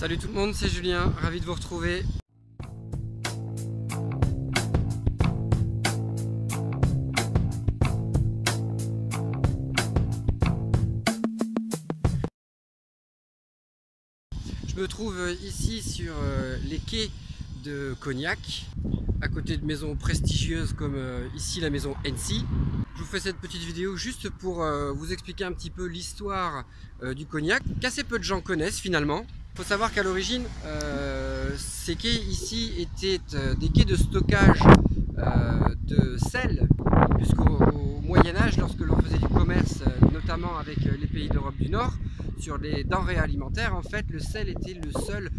Salut tout le monde, c'est Julien, ravi de vous retrouver. Je me trouve ici sur les quais de Cognac, à côté de maisons prestigieuses comme ici la maison Hennessy. Je vous fais cette petite vidéo juste pour vous expliquer un petit peu l'histoire du cognac, qu'assez peu de gens connaissent finalement. Il faut savoir qu'à l'origine, ces quais ici étaient des quais de stockage de sel, puisqu'au Moyen-Âge, lorsque l'on faisait du commerce, notamment avec les pays d'Europe du Nord, sur les denrées alimentaires, en fait, le sel était le seul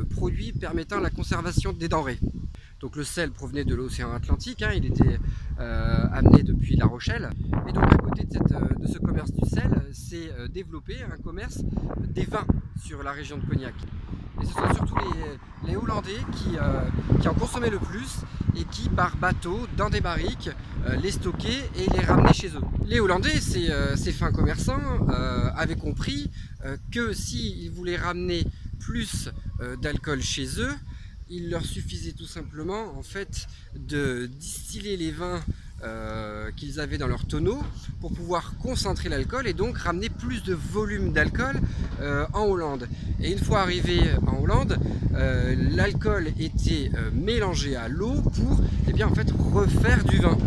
produit permettant la conservation des denrées. Donc le sel provenait de l'océan Atlantique, hein, il était amené depuis La Rochelle. Et donc à côté de ce commerce du sel, s'est développé un commerce des vins sur la région de Cognac. Et ce sont surtout les Hollandais qui en consommaient le plus et qui, par bateau, dans des barriques, les stockaient et les ramenaient chez eux. Les Hollandais, ces fins commerçants, avaient compris que s'ils voulaient ramener plus d'alcool chez eux, il leur suffisait tout simplement en fait de distiller les vins qu'ils avaient dans leur tonneau pour pouvoir concentrer l'alcool et donc ramener plus de volume d'alcool en Hollande. Et une fois arrivé en Hollande, l'alcool était mélangé à l'eau pour en fait, refaire du vin.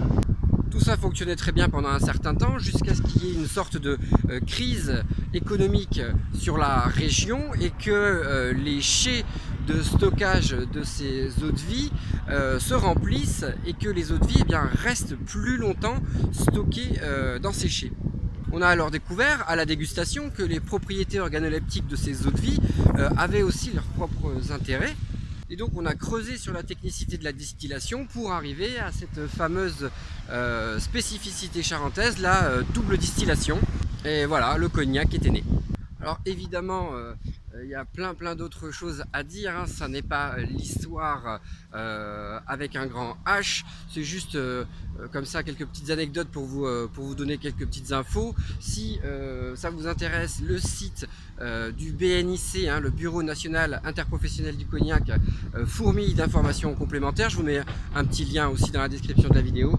Tout ça fonctionnait très bien pendant un certain temps jusqu'à ce qu'il y ait une sorte de crise économique sur la région et que les chais de stockage de ces eaux de vie se remplissent et que les eaux de vie restent plus longtemps stockées dans ces chais. On a alors découvert à la dégustation que les propriétés organoleptiques de ces eaux de vie avaient aussi leurs propres intérêts. Et donc on a creusé sur la technicité de la distillation pour arriver à cette fameuse spécificité charentaise, la double distillation. Et voilà, le cognac était né. Alors évidemment, il y a plein d'autres choses à dire, hein. Ça n'est pas l'histoire avec un grand H, c'est juste comme ça quelques petites anecdotes pour vous donner quelques petites infos. Si ça vous intéresse, le site du BNIC, hein, le Bureau National Interprofessionnel du Cognac, fourmille d'informations complémentaires. Je vous mets un petit lien aussi dans la description de la vidéo.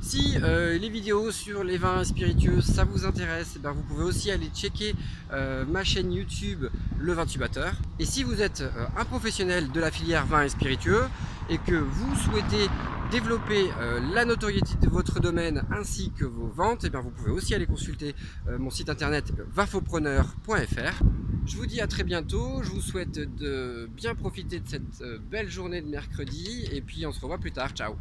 Si les vidéos sur les vins spiritueux ça vous intéresse, vous pouvez aussi aller checker ma chaîne YouTube Le Vintubateur. Et si vous êtes un professionnel de la filière vin et spiritueux et que vous souhaitez développer la notoriété de votre domaine ainsi que vos ventes, vous pouvez aussi aller consulter mon site internet vinfopreneur.fr. Je vous dis à très bientôt, je vous souhaite de bien profiter de cette belle journée de mercredi et puis on se revoit plus tard, ciao.